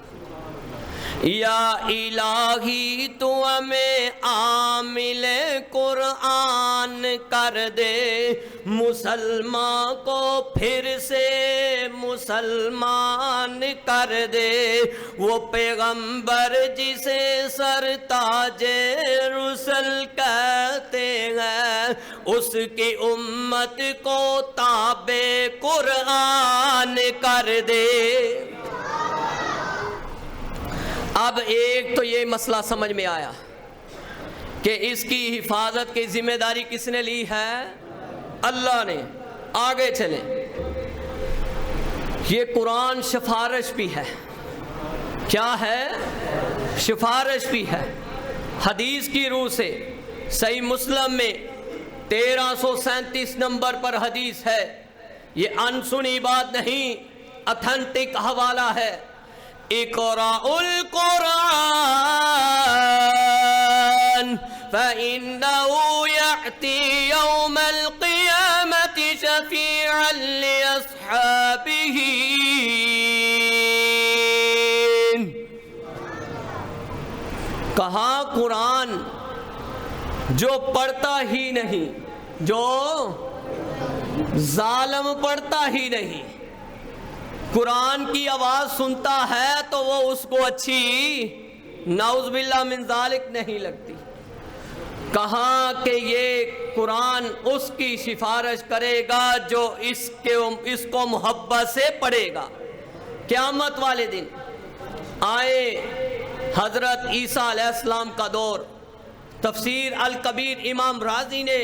یا الہی تو ہمیں عامل قرآن کر دے، مسلمان کو پھر سے مسلمان کر دے، وہ پیغمبر جسے سرتاج رسل کہتے ہیں، اس کی امت کو تابع قرآن کر دے۔ اب ایک تو یہ مسئلہ سمجھ میں آیا کہ اس کی حفاظت کی ذمہ داری کس نے لی ہے؟ اللہ نے۔ آگے چلیں، یہ قرآن سفارش بھی ہے۔ کیا ہے؟ سفارش بھی ہے۔ حدیث کی روح سے صحیح مسلم میں 1337 نمبر پر حدیث ہے، یہ انسنی بات نہیں، اتھینٹک حوالہ ہے۔ اقرأوا القرآن فإنه يأتي يوم القيامة شفيعا لأصحابه۔ کہا قرآن جو پڑھتا ہی نہیں، جو ظالم پڑھتا ہی نہیں، قرآن کی آواز سنتا ہے تو وہ اس کو اچھی نعوذ باللہ من ذالک نہیں لگتی۔ کہا کہ یہ قرآن اس کی سفارش کرے گا جو اس کو محبت سے پڑھے گا۔ قیامت والے دن آئے حضرت عیسیٰ علیہ السلام کا دور، تفسیر الکبیر امام رازی نے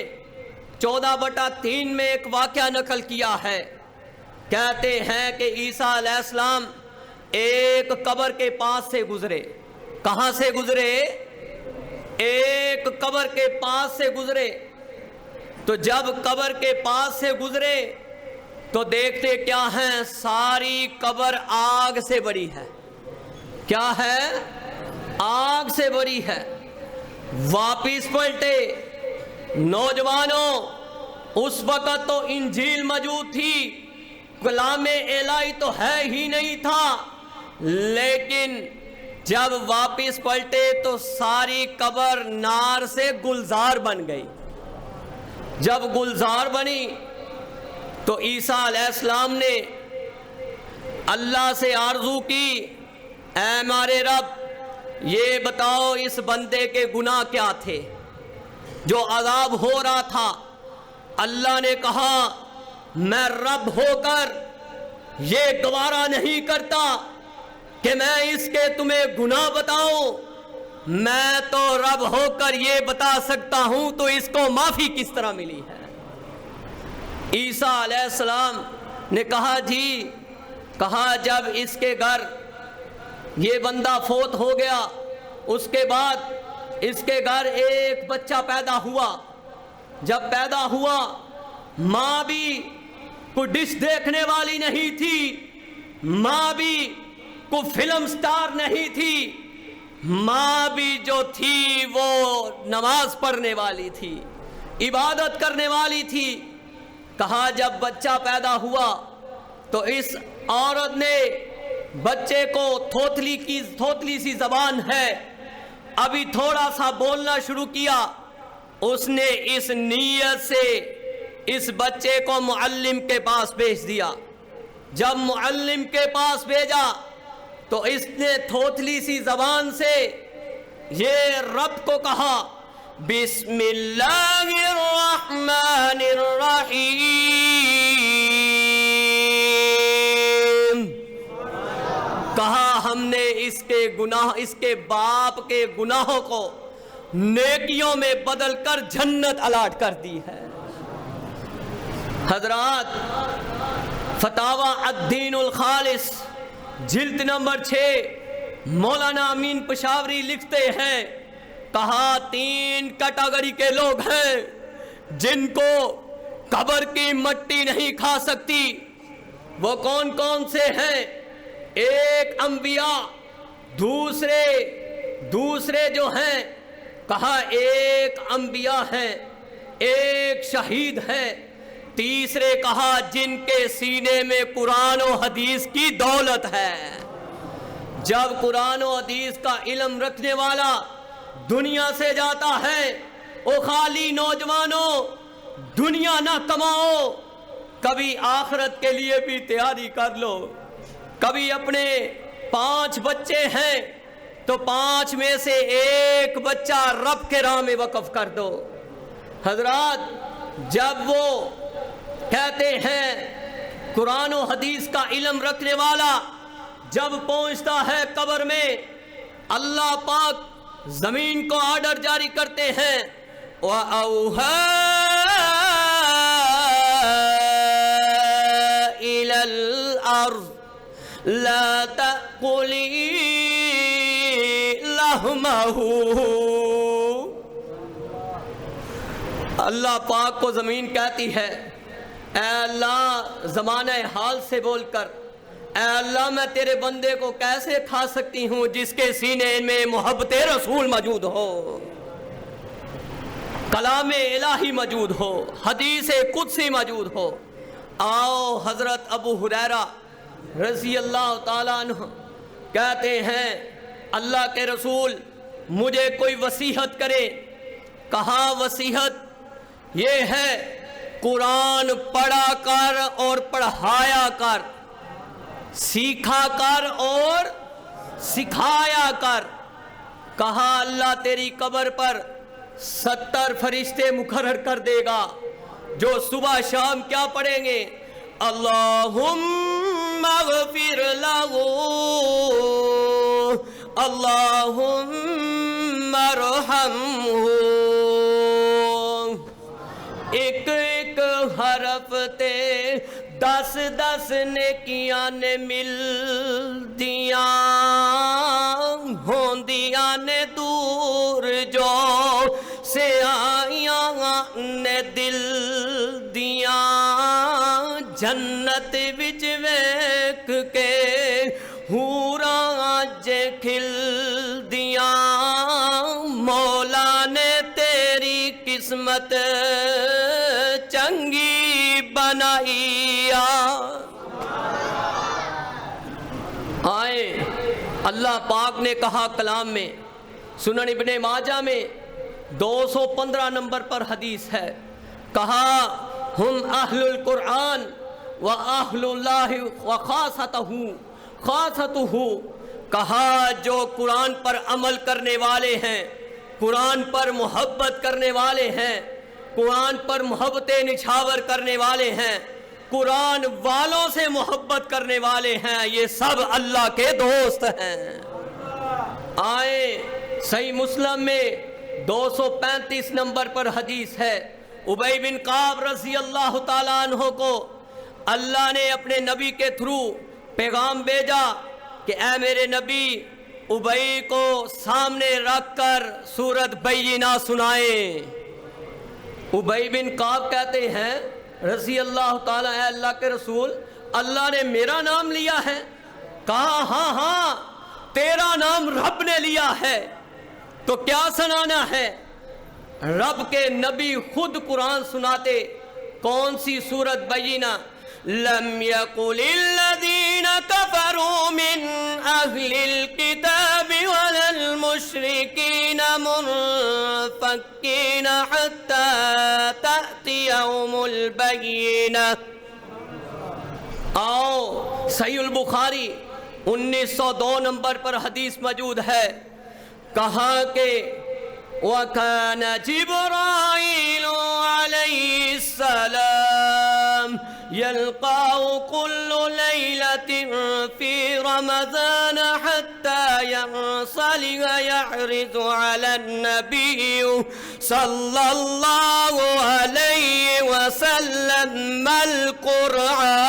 14/3 میں ایک واقعہ نقل کیا ہے۔ کہتے ہیں کہ عیسیٰ علیہ السلام ایک قبر کے پاس سے گزرے۔ کہاں سے گزرے؟ ایک قبر کے پاس سے گزرے۔ تو جب قبر کے پاس سے گزرے تو دیکھتے کیا ہیں؟ ساری قبر آگ سے بھری ہے۔ کیا ہے؟ آگ سے بھری ہے۔ واپس پلٹے۔ نوجوانوں، اس وقت تو انجیل موجود تھی، کلام الہی تو ہے ہی نہیں تھا، لیکن جب واپس پلٹے تو ساری قبر نار سے گلزار بن گئی۔ جب گلزار بنی تو عیسیٰ علیہ السلام نے اللہ سے آرزو کی، اے ہمارے رب، یہ بتاؤ اس بندے کے گناہ کیا تھے جو عذاب ہو رہا تھا۔ اللہ نے کہا، میں رب ہو کر یہ گوارا نہیں کرتا کہ میں اس کے تمہیں گناہ بتاؤں، میں تو رب ہو کر یہ بتا سکتا ہوں تو اس کو معافی کس طرح ملی ہے۔ عیسیٰ علیہ السلام نے کہا جی، کہا جب اس کے گھر یہ بندہ فوت ہو گیا، اس کے بعد اس کے گھر ایک بچہ پیدا ہوا۔ جب پیدا ہوا، ماں بھی کوئی ڈش دیکھنے والی نہیں تھی، ماں بھی کوئی فلم سٹار نہیں تھی، ماں بھی جو تھی وہ نماز پڑھنے والی تھی، عبادت کرنے والی تھی۔ کہا جب بچہ پیدا ہوا تو اس عورت نے بچے کو تھوتلی سی زبان ہے، ابھی تھوڑا سا بولنا شروع کیا۔ اس نے اس نیت سے اس بچے کو معلم کے پاس بھیج دیا۔ جب معلم کے پاس بھیجا تو اس نے تھوتلی سی زبان سے یہ رب کو کہا، بسم اللہ الرحمن الرحیم، کہا ہم نے اس کے باپ کے گناہوں کو نیکیوں میں بدل کر جنت الاٹ کر دی ہے۔ حضرات، فتاوی الدین الخالص جلد نمبر 6 مولانا امین پشاوری لکھتے ہیں، کہا 3 کیٹیگری کے لوگ ہیں جن کو قبر کی مٹی نہیں کھا سکتی۔ وہ کون کون سے ہیں؟ ایک انبیاء، دوسرے جو ہیں، کہا ایک انبیاء ہیں، ایک شہید ہیں، تیسرے کہا جن کے سینے میں قرآن و حدیث کی دولت ہے، جب قرآن و حدیث کا علم رکھنے والا دنیا سے جاتا ہے، او خالی نوجوانوں دنیا نہ کماؤ، کبھی آخرت کے لیے بھی تیاری کر لو۔ کبھی اپنے 5 بچے ہیں تو 5 میں سے ایک بچہ رب کے راہ میں وقف کر دو۔ حضرات، جب وہ کہتے ہیں قرآن و حدیث کا علم رکھنے والا جب پہنچتا ہے قبر میں، اللہ پاک زمین کو آرڈر جاری کرتے ہیں، وَأَوْحَىٰ إِلَى الْأَرْضِ لَا تَأْكُلِي لَحْمَهُ۔ اللہ پاک کو زمین کہتی ہے، اے اللہ زمانہ حال سے بول کر، اے اللہ میں تیرے بندے کو کیسے کھا سکتی ہوں جس کے سینے میں محبت رسول موجود ہو، کلام الہی موجود ہو، حدیث قدسی موجود ہو۔ آؤ حضرت ابو ہریرہ رضی اللہ تعالیٰ عنہ کہتے ہیں، اللہ کے رسول مجھے کوئی وصیحت کرے۔ کہا وصیحت یہ ہے، قرآن پڑھا کر اور پڑھایا کر، سیکھا کر اور سکھایا کر۔ کہا اللہ تیری قبر پر 70 فرشتے مقرر کر دے گا جو صبح شام کیا پڑھیں گے؟ اللہم اغفر لہ، اللہم ارحمہ۔ ایک ایک حرف تے 10 نیکیاں نے مل دیاں، ہوندیاں نے دور جو سے آئیاں نے دل دیاں، جنت وچ ویکھ کے حوراں جے کھل دیاں، مولا نے تیری قسمت چنگی بنائی۔ آئے اللہ پاک نے کہا کلام میں، سنن ابن ماجہ میں 215 نمبر پر حدیث ہے، کہا ہم اہل القرآن و اہل اللہ و خاصتہ، کہا جو قرآن پر عمل کرنے والے ہیں، قرآن پر محبت کرنے والے ہیں، قرآن پر محبت نچھاور کرنے والے ہیں، قرآن والوں سے محبت کرنے والے ہیں، یہ سب اللہ کے دوست ہیں۔ آئے صحیح مسلم میں 235 نمبر پر حدیث ہے، ابی بن کعب رضی اللہ تعالیٰ عنہ کو اللہ نے اپنے نبی کے تھرو پیغام بھیجا کہ اے میرے نبی ابی کو سامنے رکھ کر سورۃ بینہ سنائیں۔ ابی بن کعب کہتے ہیں رضی اللہ تعالیٰ، اے اللہ کے رسول اللہ نے میرا نام لیا ہے؟ کہا ہاں ہاں تیرا نام رب نے لیا ہے، تو کیا سنانا ہے؟ رب کے نبی خود قرآن سناتے۔ کون سی سورۃ بینہ؟ لم يقل الذين كفروا من أهل الكتاب ولا المشركين منفكين حتى تأتيهم البينة۔ آؤ صحیح البخاری 1902 نمبر پر حدیث موجود ہے، کہا کہ وَكَانَ جِبْرَائِيلُ عَلَيْهِ السَّلَامُ يَلْقَاهُ كُلُّ لَيْلَةٍ فِي رَمَضَانَ حَتَّى يَنصَلِيَ يَعْرِضُ عَلَى النَّبِيِّ صَلَّى اللَّهُ عَلَيْهِ وَسَلَّمَ الْقُرْآنَ۔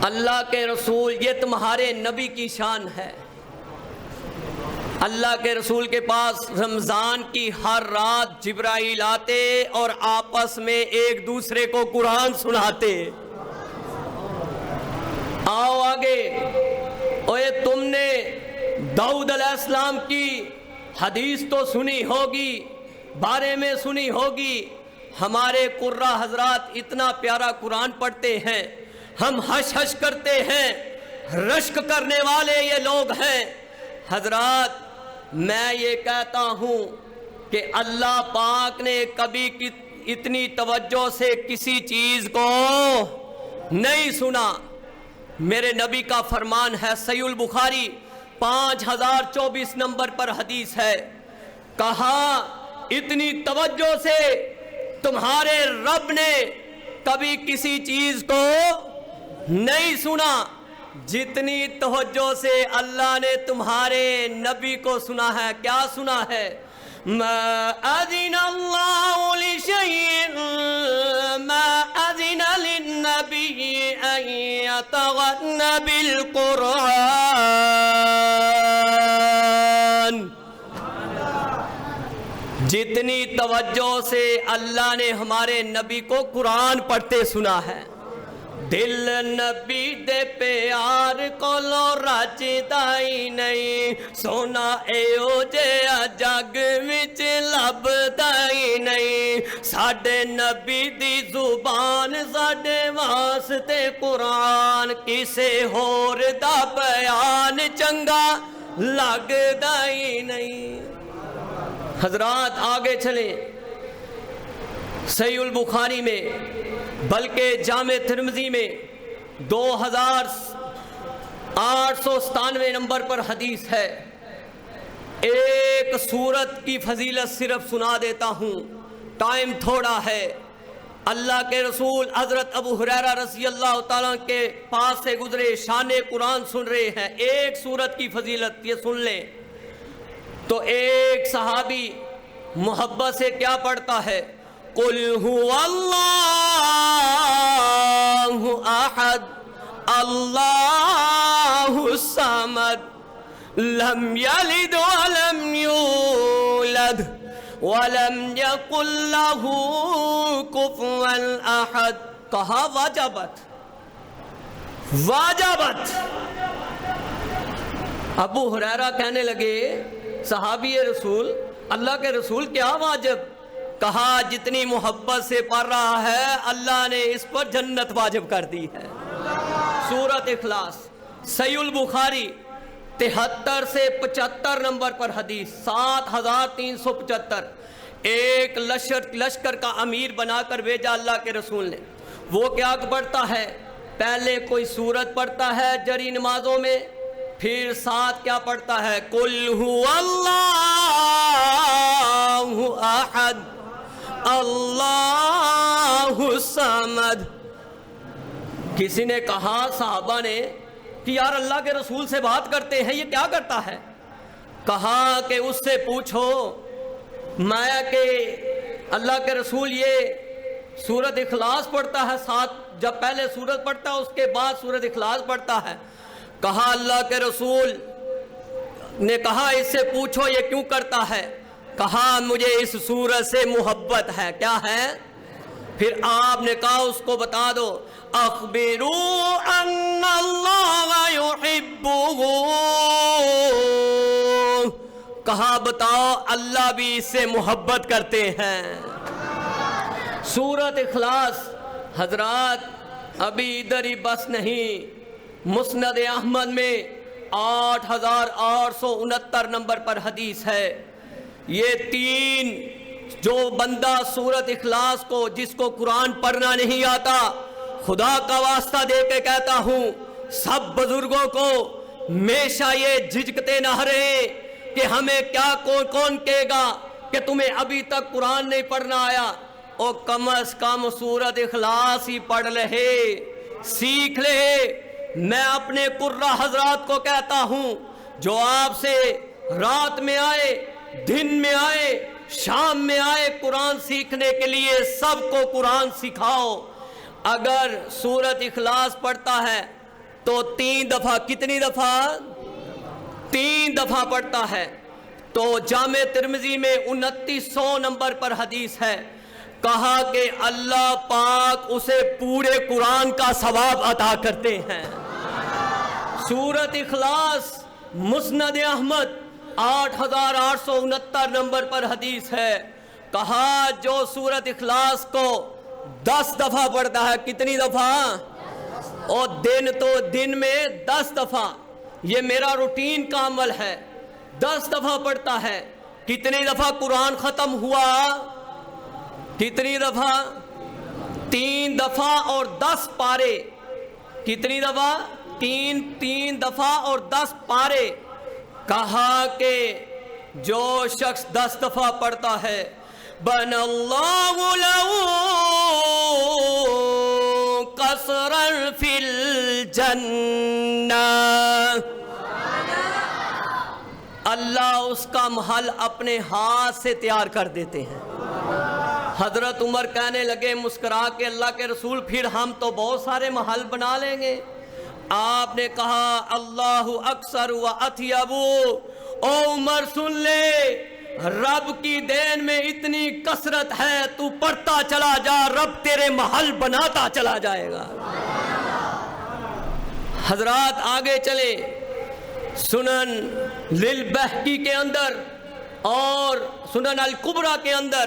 اللہ کے رسول یہ تمہارے نبی کی شان ہے۔ اللہ کے رسول کے پاس رمضان کی ہر رات جبرائیل آتے اور آپس میں ایک دوسرے کو قرآن سناتے۔ آؤ آگے، اوے تم نے داؤد علیہ السلام کی حدیث تو سنی ہوگی، بارے میں سنی ہوگی، ہمارے قرہ حضرات اتنا پیارا قرآن پڑھتے ہیں، ہم ہش ہش کرتے ہیں، رشک کرنے والے یہ لوگ ہیں۔ حضرات میں یہ کہتا ہوں کہ اللہ پاک نے کبھی اتنی توجہ سے کسی چیز کو نہیں سنا۔ میرے نبی کا فرمان ہے، صحیح البخاری 5024 نمبر پر حدیث ہے، کہا اتنی توجہ سے تمہارے رب نے کبھی کسی چیز کو نہیں سنا جتنی توجہ سے اللہ نے تمہارے نبی کو سنا ہے۔ کیا سنا ہے؟ ما اذن اللہ لشیء ما اذن للنبی ان یتغن بالقرآن۔ جتنی توجہ سے اللہ نے ہمارے نبی کو قرآن پڑھتے سنا ہے۔ دل نبی دے پیار کولو رجدا ہی نہیں، سونا ایو جیا جگ وچ لبدا ہی نہیں۔ ساڈے نبی دی زبان ساڈے واسطے قرآن، کسے ہور دا بیان چنگا لگدا ہی نہیں۔ حضرات آگے چلیں، صحیح البخاری میں بلکہ جامع ترمذی میں 2897 نمبر پر حدیث ہے۔ ایک سورت کی فضیلت صرف سنا دیتا ہوں، ٹائم تھوڑا ہے۔ اللہ کے رسول حضرت ابو ہریرہ رضی اللہ تعالیٰ کے پاس سے گزرے، شان قرآن سن رہے ہیں، ایک سورت کی فضیلت یہ سن لیں۔ تو ایک صحابی محبت سے کیا پڑھتا ہے؟ قل هو اللہ احد اللہ الصمد لم یلد ولم یولد ولم یکن له کفوا احد۔ کہا واجبت واجبت۔ ابو ہریرہ کہنے لگے صحابی رسول، اللہ کے رسول کیا واجب؟ کہا جتنی محبت سے پڑھ رہا ہے اللہ نے اس پر جنت واجب کر دی ہے۔ سورۃ اخلاص، صحیح البخاری 73 سے 75 نمبر پر حدیث، 7375۔ ایک لشکر کا امیر بنا کر بھیجا اللہ کے رسول نے۔ وہ کیا پڑھتا ہے؟ پہلے کوئی سورت پڑھتا ہے جری نمازوں میں، پھر ساتھ کیا پڑھتا ہے؟ قل هو اللہ احد اللہ الصمد۔ کسی نے کہا، صحابہ نے، کہ یار اللہ کے رسول سے بات کرتے ہیں، یہ کیا کرتا ہے؟ کہا کہ اس سے پوچھو میں کہ اللہ کے رسول یہ سورۃ اخلاص پڑھتا ہے، ساتھ جب پہلے سورت پڑھتا ہے اس کے بعد سورۃ اخلاص پڑھتا ہے۔ کہا اللہ کے رسول نے کہا اس سے پوچھو یہ کیوں کرتا ہے؟ کہا مجھے اس سورت سے محبت ہے۔ کیا ہے؟ پھر آپ نے کہا اس کو بتا دو، اخبروا ان اللہ یحبہ۔ کہا بتاؤ اللہ بھی اس سے محبت کرتے ہیں۔ سورۃ اخلاص حضرات ابھی ادھر ہی بس نہیں، مسند احمد میں 8869 نمبر پر حدیث ہے۔ یہ تین جو بندہ سورۃ اخلاص کو، جس کو قرآن پڑھنا نہیں آتا، خدا کا واسطہ دے کے کہتا ہوں سب بزرگوں کو ہمیشہ یہ جھجکتے نہ رہے کہ ہمیں کیا کون کہے گا کہ تمہیں ابھی تک قرآن نہیں پڑھنا آیا۔ او کم از کم سورۃ اخلاص ہی پڑھ لے، سیکھ لے۔ میں اپنے قرہ حضرات کو کہتا ہوں جو آپ سے رات میں آئے، دن میں آئے، شام میں آئے قرآن سیکھنے کے لیے، سب کو قرآن سکھاؤ۔ اگر سورۃ اخلاص پڑھتا ہے تو 3 دفعہ، کتنی دفعہ؟ 3 دفعہ پڑھتا ہے۔ تو جامع ترمذی میں 2900 نمبر پر حدیث ہے، کہا کہ اللہ پاک اسے پورے قرآن کا ثواب عطا کرتے ہیں۔ سورۃ اخلاص مسند احمد 8869 نمبر پر حدیث ہے، کہا جو سورۃ اخلاص کو 10 دفعہ پڑھتا ہے، کتنی دفعہ؟ اور دن میں 10 دفعہ، یہ میرا روٹین کا عمل ہے، 10 دفعہ پڑھتا ہے۔ کتنی دفعہ قرآن ختم ہوا؟ کتنی دفعہ؟ 3 دفعہ اور 10 پارے۔ کتنی دفعہ؟ 3 دفعہ اور 10 پارے۔ کہا کہ جو شخص 10 دفعہ پڑھتا ہے بن اللہ لہ قصرا فی الجنہ، اللہ اس کا محل اپنے ہاتھ سے تیار کر دیتے ہیں۔ حضرت عمر کہنے لگے مسکرا کے، اللہ کے رسول پھر ہم تو بہت سارے محل بنا لیں گے۔ آپ نے کہا اللہ اکثر و اطیب، او عمر سن لے، رب کی دین میں اتنی کثرت ہے، تو پڑھتا چلا جا، رب تیرے محل بناتا چلا جائے گا۔ حضرات آگے چلے، سنن للبہقی کے اندر اور سنن الکبریٰ کے اندر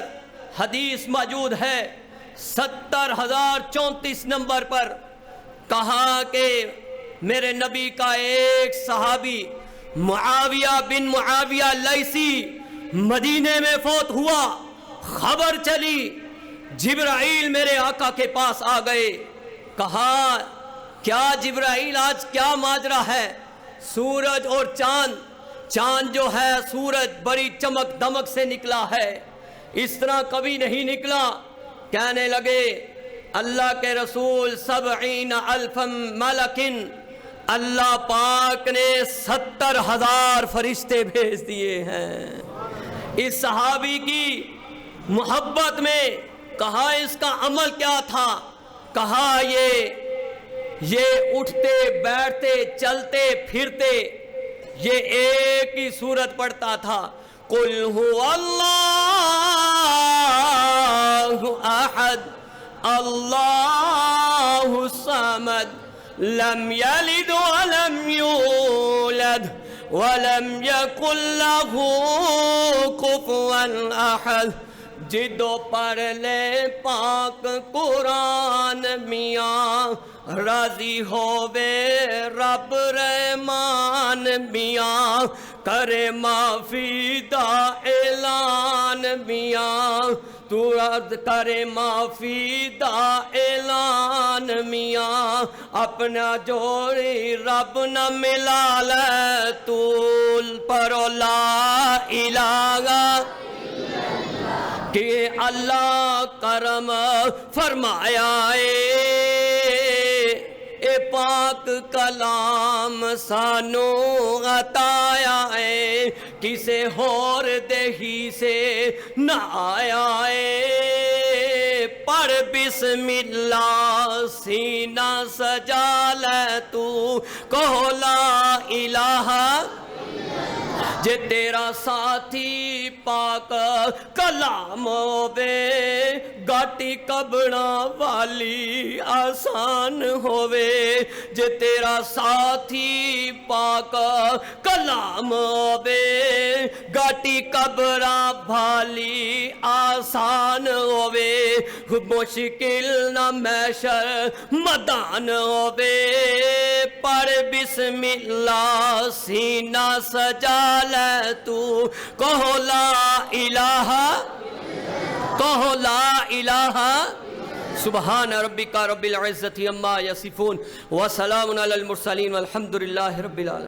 حدیث موجود ہے 70,034 نمبر پر، کہا کہ میرے نبی کا ایک صحابی معاویہ بن معاویہ لیثی مدینے میں فوت ہوا۔ خبر چلی، جبرائیل میرے آقا کے پاس آ گئے۔ کہا کیا جبرائیل آج کیا ماجرا ہے؟ سورج اور چاند جو ہے، سورج بڑی چمک دمک سے نکلا ہے، اس طرح کبھی نہیں نکلا۔ کہنے لگے اللہ کے رسول 70,000 ملکن، اللہ پاک نے 70,000 فرشتے بھیج دیے ہیں۔ اس صحابی کی محبت میں کہا اس کا عمل کیا تھا؟ کہا یہ اٹھتے بیٹھتے چلتے پھرتے یہ ایک ہی سورت پڑھتا تھا، قل هو اللہ احد اللہ الصمد لم یلد ولم یولد ولم یکن له کفوا احد۔ جدو پڑھ لے پاک قرآن میاں، راضی ہووے رب رحمان میاں، کرے معافی دا اعلان میاں، تو کرے معافی دا اعلان میاں، اپنا جوڑی رب نہ ملا لے، طول پرو لا الہ کہ اللہ کرم فرمایا اے پاک کلام سانو عطایا ہے، کسے ہور دہی سے نہ آیا ہے۔ پڑھ بسم اللہ سینہ سجا لے تو، کہو لا الہ، جے تیرا ساتھی پاک کلام ہووے، گاٹی کبڑا والی آسان ہووے۔ جے تیرا ساتھی پاک کلام ہووے، گاٹی کبڑا والی آسان ہووے۔ مشکل نہ محشر مدان ہووے، پڑھ بسم اللہ سینہ سجا لے تو، کہو لا الہ، کہو لا الہ۔ سبحان ربک رب العزت عما یصفون وسلام علی المرسلین والحمد للہ رب العالمین۔